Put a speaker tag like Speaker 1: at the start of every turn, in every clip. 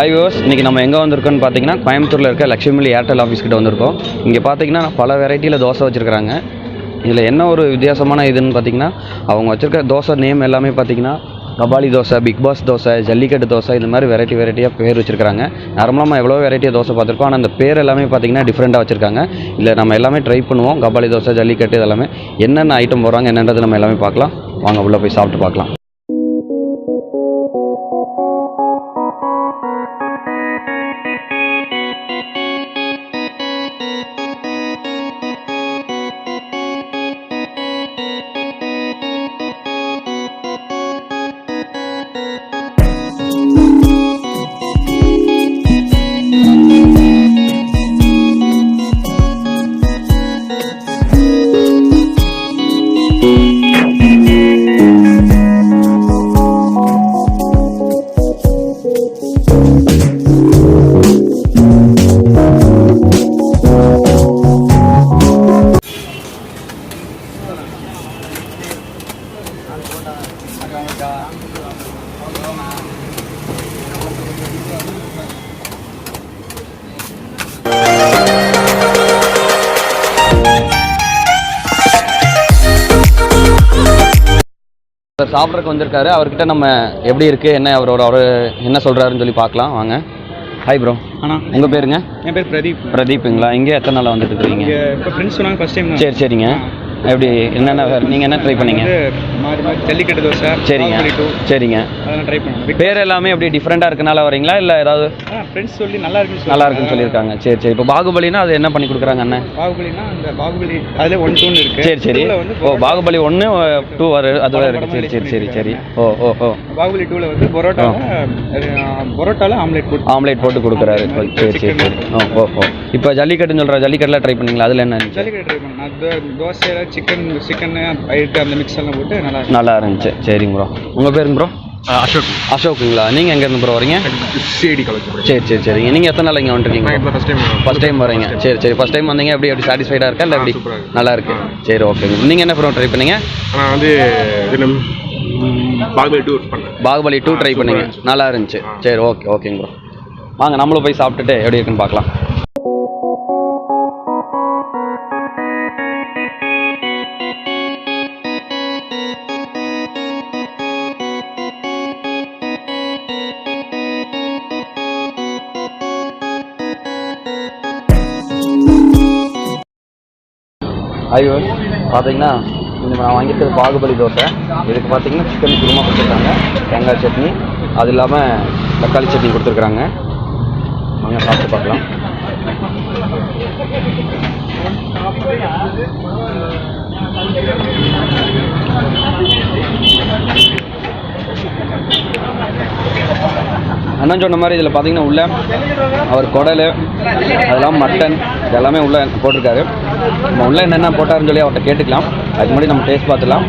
Speaker 1: Hi viewers, இன்றைக்கி நம்ம எங்கே வந்திருக்கோன்னு பார்த்தீங்கன்னா கோயம்புத்தூரில் இருக்க லக்ஷ்மி ஏர்டெல் ஆஃபீஸ் கிட்ட வந்திருக்கோம். இங்கே பார்த்தீங்கன்னா பல வெரைட்டியில் தோசை வச்சுருக்காங்க. இதில் என்ன ஒரு வித்தியாசமான இதுன்னு பார்த்தீங்கன்னா, அவங்க வச்சுருக்க தோசை நேம் எல்லாமே பார்த்தீங்கன்னா கபாலி தோசை, பிக்பாஸ் தோசை, ஜல்லிக்கட்டு தோசை, இது மாதிரி வெரைட்டியாக பேர் வச்சுருக்காங்க. நார்மலாக நம்ம எவ்வளோ வெரைட்டியாக தோசை பார்த்துருக்கோம், ஆனால் அந்த பேர் எல்லாமே பார்த்தீங்கன்னா டிஃப்ரெண்ட்டாக வச்சுருக்காங்க. இல்லை நம்ம எல்லாமே ட்ரை பண்ணுவோம். கபாலி தோசை, ஜல்லிக்கட்டு இதெல்லாமே என்னென்ன ஐட்டம் போடுறாங்க என்னன்றது நம்ம எல்லாமே பார்க்கலாம். வாங்க உள்ளே போய் சாப்பிட்டு பார்க்கலாம். சாப்பிட்றதுக்கு வந்திருக்காரு. அவர்கிட்ட நம்ம எப்படி இருக்குது, என்ன அவர் என்ன சொல்கிறாருன்னு சொல்லி பார்க்கலாம் வாங்க. Hi bro.
Speaker 2: அண்ணா
Speaker 1: உங்கள் பேருங்க?
Speaker 2: என் பேர்
Speaker 1: பிரதீப்புங்களா? இங்கே எத்தனை நாளாக வந்துட்டு இருக்கீங்க?
Speaker 2: இப்போ ஃப்ரெண்ட்ஸ் சொன்னாங்க ஃபஸ்ட் டைம்.
Speaker 1: சரிங்க. எப்படி என்னென்ன நீங்கள் என்ன ட்ரை பண்ணீங்க?
Speaker 2: ஜல்லிக்கட்டு தோசை.
Speaker 1: சரிங்க
Speaker 2: அதெல்லாம் ட்ரை பண்ணுங்க.
Speaker 1: பேர் எல்லாமே எப்படி டிஃப்ரெண்ட்டாக இருக்கனால வரீங்களா இல்லை ஏதாவது
Speaker 2: ஃப்ரெண்ட்ஸ் சொல்லி நல்லா இருக்குன்னு
Speaker 1: சொல்லியிருக்காங்க? சரி. இப்போ பாகுபலினா அது என்ன பண்ணி கொடுக்குறாங்க அண்ணன்?
Speaker 2: பாகுபலினா அந்த பாகுபலி அதில் 1, 2 இருக்குது.
Speaker 1: சரி. ஓ, பாகுபலி 1, 2 அதோட இருக்குது. சரி. ஓ.
Speaker 2: பாகுபலி 2ல் வந்து பரோட்டாவில் ஆம்லேட் போட்டு
Speaker 1: கொடுக்குறாரு. சரி. ஓ. இப்போ ஜல்லிக்கட்டுன்னு சொல்கிற ஜல்லிக்கட்டுலாம் ட்ரை பண்ணீங்களா? அதில் என்ன?
Speaker 2: ஜல்லிக்கட்டு ட்ரை பண்ணேன். தோசை சிக்கன் ஐட்டு அந்த மிக்ஸ் எல்லாம் போட்டு நல்லா
Speaker 1: இருந்துச்சு. சரிங்க ப்ரோ. உங்கள் பேருங்க ப்ரோ? அசோக்குங்களா? நீங்கள் எங்கேருந்து ப்ரோ வரீங்க?
Speaker 2: CID college.
Speaker 1: சரிங்க. நீங்கள் எத்தனை நாள் இங்கே வந்துருக்கீங்க? ஃபஸ்ட் டைம் வரீங்க. சரி. ஃபஸ்ட் டைம் வந்தீங்க. எப்படி சாட்டிஸ்ஃபைடாக இருக்கா இல்லை எப்படி? நல்லா இருக்கு. சரி, ஓகேங்க. நீங்கள் என்ன ப்ரோ ட்ரை பண்ணீங்க?
Speaker 2: நான் வந்து
Speaker 1: பாகுபலி 2 ட்ரை பண்ணீங்க. நல்லா இருந்துச்சு. சரி, ஓகேங்க ப்ரோ. வாங்க நம்மளும் போய் சாப்பிட்டுட்டு எப்படி இருக்குன்னு பார்க்கலாம். ஐயோ, பார்த்தீங்கன்னா நான் வாங்கியிருக்கிறது பாகுபலி தோசை. இதுக்கு பார்த்தீங்கன்னா சிக்கன் குருமா கொடுத்துருக்காங்க, தேங்காய் சட்னி, அது இல்லாமல் தக்காளி சட்னி கொடுத்துருக்குறாங்க. வாங்க சாப்பிட்டு பார்க்கலாம். அண்ணன் சொன்ன மாதிரி இதில் பார்த்தீங்கன்னா உள்ள அவர் குடல், அதெல்லாம் மட்டன் இதெல்லாமே உள்ள போட்டிருக்காரு. நம்ம உள்ள என்னென்ன போட்டாருன்னு சொல்லி அவர்கிட்ட கேட்டுக்கலாம். அதுக்கு முன்னாடி நம்ம டேஸ்ட் பார்த்துக்கலாம்.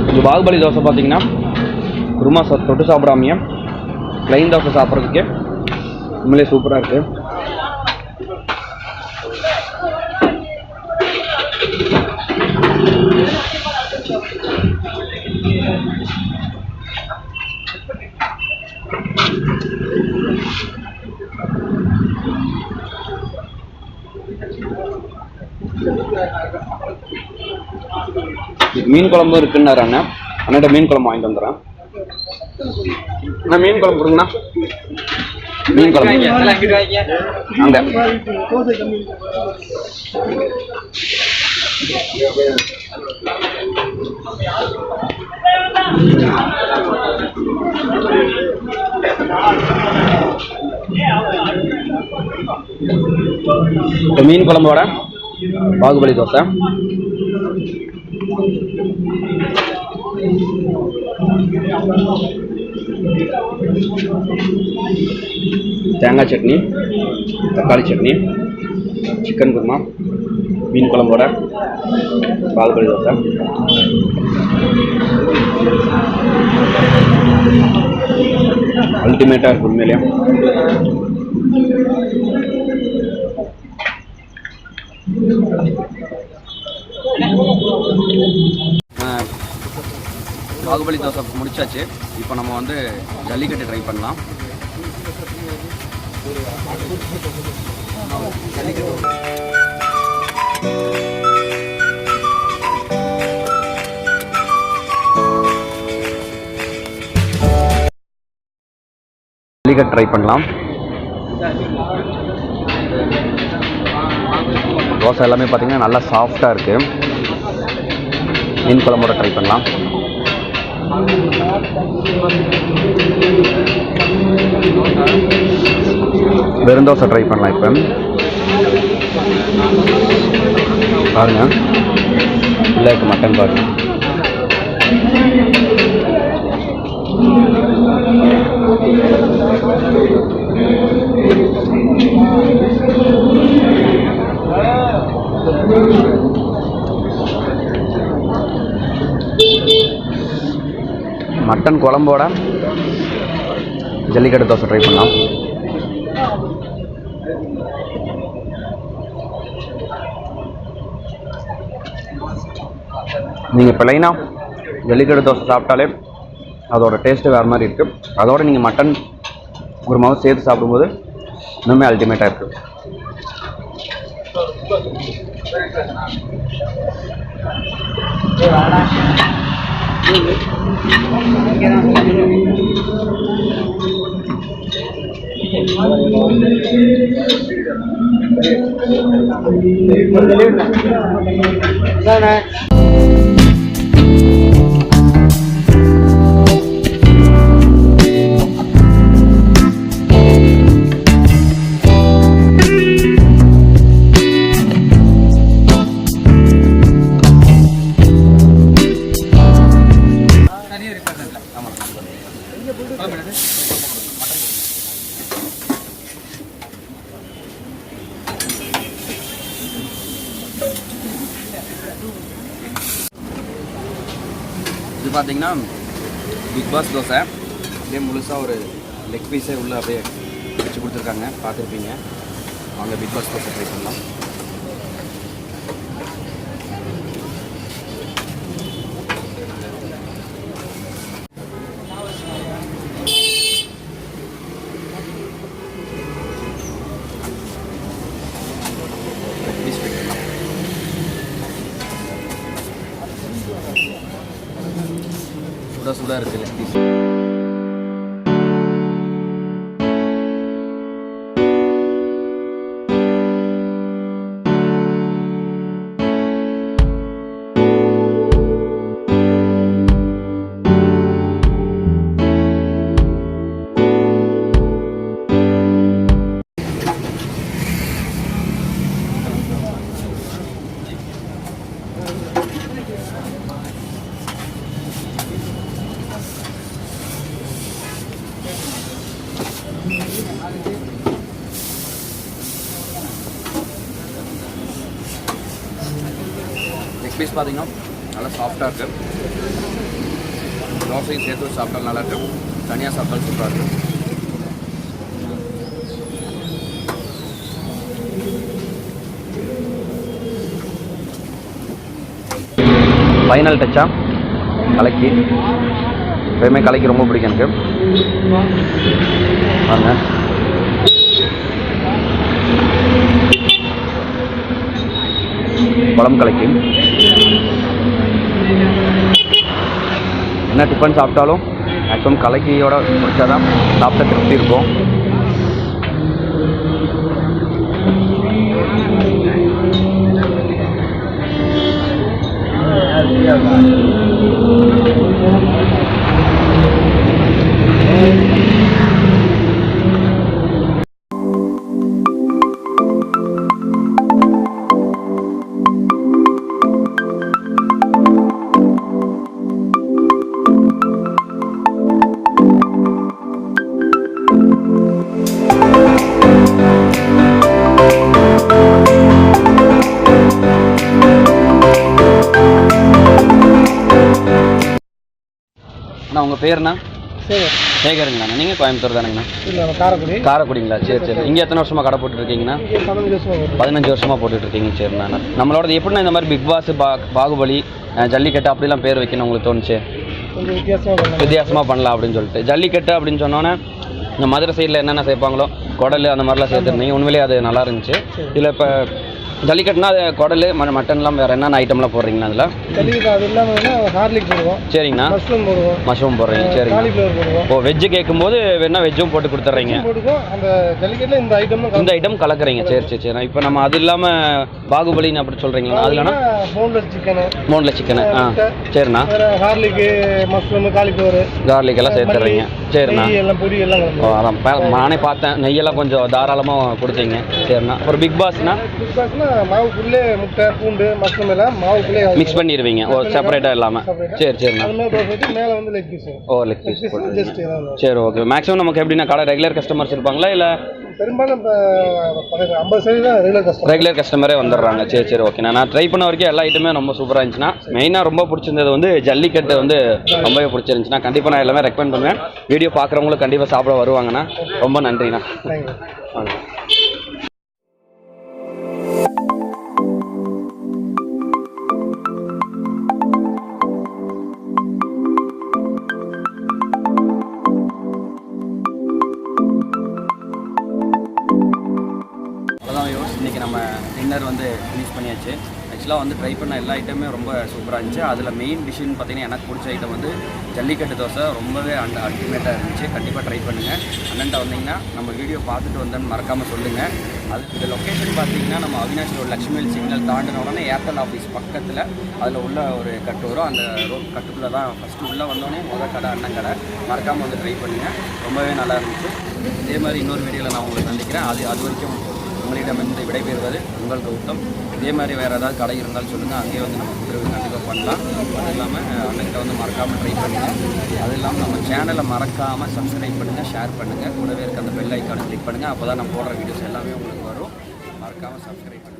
Speaker 1: இந்த பாகுபலி தோசை பார்த்தீங்கன்னா குருமா தொட்டு சாப்பிடாமையே ப்ளைன் தோசை சாப்பிட்றதுக்கே உண்மையிலே சூப்பராக இருக்குது. மீன் குழம்பு இருக்குன்னாரு அண்ணன். அண்ணன்ட்ட மீன் குழம்பு வாங்கிட்டு வந்துடுறேன். அண்ணா மீன் குழம்பு கொடுங்கண்ணா. மீன் குழம்பு அங்கே மீன் குழம்போட பாகுபலி தோசை. தேங்காய் சட்னி, தக்காளி சட்னி, சிக்கன் குருமா, மீன் குழம்போட பாகுபலி தோசை. அல்டிமேட்டாக இருக்குது உண்மையிலே. பாகுபலி தோசை முடிச்சாச்சு. இப்போ நம்ம வந்து ஜல்லிக்கட்டு ட்ரை பண்ணலாம். ஜல்லிக்கட்டு ட்ரை பண்ணலாம். தோசை எல்லாமே பார்த்தீங்கன்னா நல்லா சாஃப்டாக இருக்குது. மீன் குழம்போட ட்ரை பண்ணலாம். வெறும் தோசை ட்ரை பண்ணலாம். இப்போ பாருங்க, இல்லை இருக்கு மட்டன் பாருங்க. மட்டன் குழம்போட ஜல்லிக்கட்டு தோசை ட்ரை பண்ணலாம். நீங்கள் பிளைனாக ஜல்லிக்கட்டு தோசை சாப்பிட்டாலே அதோட டேஸ்ட்டு வேறு மாதிரி இருக்குது. அதோடு நீங்கள் மட்டன் ஒரு மாவு சேர்த்து சாப்பிடும்போது இன்னுமே அல்டிமேட்டாக இருக்குது. இது பார்த்தீங்கன்னா பிக்பாஸ் தோசை. அப்படியே முழுசாக ஒரு லெக் பீஸே உள்ளே அப்படியே வச்சு கொடுத்துருக்காங்க, பார்த்துருப்பீங்க. அவங்க பிக்பாஸ் தோசை ட்ரை பண்ணலாம். சுட சுட இருக்குது லெக் பீஸ். லெக் பீஸ் பார்த்தீங்கன்னா நல்லா சாஃப்டாக இருக்குது. தோசையும் சேர்த்து சாப்பிட்டாலும் நல்லா இருக்குது. தனியாக சாப்பிட்டாலும் சூப்பராக இருக்குது. ஃபைனல் டச்சா கலக்கி. எப்பயுமே கலக்கி ரொம்ப பிடிக்கும் எனக்கு. வாங்க, குழம்பு கலக்கி. என்ன டிஃபன் சாப்பிட்டாலும் மேக்ஸிமம் கலக்கியோட முடிச்சாதான் சாப்பிட்ட திருப்தி இருக்கும். அண்ணா உங்கள் பேருண்ணா? சேகருங்கண்ணா. நீங்கள் கோயம்புத்தூர் தானேங்கண்ணா?
Speaker 2: இல்லை, காரைக்குடி.
Speaker 1: காரைக்குடிங்களா? சரி சரி. இங்கே எத்தனை வருஷமாக கடை போட்டுருக்கீங்கண்ணா? 15 வருஷமாக போட்டுட்ருக்கீங்க. சரிண்ணா. நம்மளோட எப்படின்னா இந்த மாதிரி பிக் பாஸ், பாகுபலி, ஜல்லிக்கட்டு அப்படிலாம் பேர் வைக்கணும் உங்களுக்கு தோணுச்சு?
Speaker 3: கொஞ்சம்
Speaker 1: வித்தியாசமாக பண்ணலாம் அப்படின்னு சொல்லிட்டு. ஜல்லிக்கட்டு அப்படின்னு சொன்னோன்னே இந்த மதுரை சைடில் என்னென்ன சேர்ப்பாங்களோ குடல் அந்த மாதிரிலாம் சேர்த்துருந்தீங்க. உண்மையிலேயே அது நல்லா இருந்துச்சு. இதில் இப்போ ஜல்லிக்கட்டுனா அது குடல் மட்டன்லாம் வேறு என்னென்ன ஐட்டம்லாம் போடுறீங்கண்ணா அதில்?
Speaker 3: ஜல்லிக்கட்டு அது இல்லாமல் ஹார்லிக் போடுவோம்.
Speaker 1: சரிங்கண்ணா.
Speaker 3: மஷ்ரூம் போடுவோம்.
Speaker 1: மஷ்ரூம் போடுறீங்க. சரிங்க.
Speaker 3: காலிஃப்ளவர் போடுவோம்.
Speaker 1: ஓ வெஜ்ஜு கேட்கும்போது வேணா வெஜ்ஜும் போட்டு கொடுத்துட்றீங்க.
Speaker 3: போட்டுக்கோம். அந்த ஜல்லிக்கட்டில் இந்த ஐட்டம்
Speaker 1: கலக்குறீங்க. சரி. இப்போ நம்ம அது இல்லாமல் பாகுபலின்னு அப்படி சொல்கிறீங்களா? அதுலண்ணா போன்லெஸ் சிக்கனு. சரிண்ணா.
Speaker 3: ஹார்லிக்கு, மஷ்ரூம், காலிஃப்ளவர்,
Speaker 1: கார்லிக் எல்லாம் சேர்த்துறீங்க. சரிண்ணா.
Speaker 3: எல்லாம் பொடி எல்லாம்.
Speaker 1: ஓ அதான் நானே பார்த்தேன், நெய்யெல்லாம் கொஞ்சம் தாராளமாக கொடுத்தீங்க. சரிண்ணா. அப்புறம் பிக் பாஸ்னா
Speaker 3: மாவுக்குள்ளே முட்டை, பூண்டு, மஷ்ரூம் எல்லாம் மாவுக்குள்ளே
Speaker 1: மிக்ஸ் பண்ணிடுவீங்க. ஓ செப்பரேட்டாக இல்லாமல். சரிண்ணா.
Speaker 3: மேலே வந்து லெக் பீஸ்.
Speaker 1: ஓ லெக் பீஸ் போட்டு. சரி ஓகே. மேக்ஸிமம் நமக்கு எப்படின்னா கடை ரெகுலர் கஸ்டமர்ஸ் இருப்பாங்களா இல்லை?
Speaker 3: பெரும்பாலும் 50%
Speaker 1: ரெகுலர் கஸ்டமரே வந்துடுறாங்க. சரி ஓகேண்ணா. நான் ட்ரை பண்ண வரைக்கும் எல்லா ஐட்டமே ரொம்ப சூப்பராக இருந்துச்சுன்னா, மெயினாக ரொம்ப பிடிச்சிருந்தது வந்து ஜல்லிக்கட்டு வந்து ரொம்பவே பிடிச்சிருந்துச்சுன்னா, கண்டிப்பாக நான் எல்லாமே ரெக்கமெண்ட் பண்ணுவேன். வீடியோ பார்க்குறவங்களும் கண்டிப்பாக சாப்பிட வருவாங்கண்ணா. ரொம்ப நன்றிண்ணா. இன்றைக்கி நம்ம டின்னர் வந்து ஃபினிஷ் பண்ணியாச்சு. ஆக்சுவலாக வந்து ட்ரை பண்ண எல்லா ஐட்டமே ரொம்ப சூப்பராக இருந்துச்சு. அதில் மெயின் டிஷ்ஷுன்னு பார்த்தீங்கன்னா எனக்கு பிடிச்ச ஐட்டம் வந்து ஜல்லிக்கட்டு தோசை ரொம்பவே அல்டிமேட்டாக இருந்துச்சு. கண்டிப்பாக ட்ரை பண்ணுங்கள். அண்ணன்ட்ட வந்தீங்கன்னா நம்ம வீடியோ பார்த்துட்டு வந்தேன்னு மறக்காமல் சொல்லுங்கள். அது இந்த லொக்கேஷன் பார்த்தீங்கன்னா நம்ம அவினாஷி ரோடு லக்ஷ்மி சிக்னல் தாண்டின உடனே ஏர்டெல் ஆஃபீஸ் பக்கத்தில் அதில் உள்ள ஒரு கட்டு வரும். அந்த ரோட் கட்டுக்குள்ளே தான் ஃபஸ்ட்டு உள்ளே வந்தோடனே முதல் கடை அண்ணன் கடை. மறக்காமல் வந்து ட்ரை பண்ணுங்கள். ரொம்பவே நல்லா இருந்துச்சு. இதே மாதிரி இன்னொரு வீடியோவில் நான் உங்களுக்கு சந்திக்கிறேன். அது வரைக்கும் உங்களிடமிருந்து விடைபெறுவது உங்கள் கௌதம். இதே மாதிரி வேறு ஏதாவது கடை இருந்தாலும் சொல்லுங்கள். அங்கேயே வந்து நம்ம இன்டர்வியூ கண்டிப்பாக பண்ணலாம். அது இல்லாமல் அண்ணன்கிட்ட வந்து மறக்காமல் ட்ரை பண்ணுங்கள். அது இல்லாமல் நம்ம சேனலை மறக்காமல் சப்ஸ்கிரைப் பண்ணுங்கள், ஷேர் பண்ணுங்கள். கூடவே இருக்க அந்த பெல் ஐக்கானை கிளிக் பண்ணுங்கள். அப்போ தான் நம்ம போடுற வீடியோஸ் எல்லாமே உங்களுக்கு வரும். மறக்காமல் சப்ஸ்கிரைப் பண்ணுங்கள்.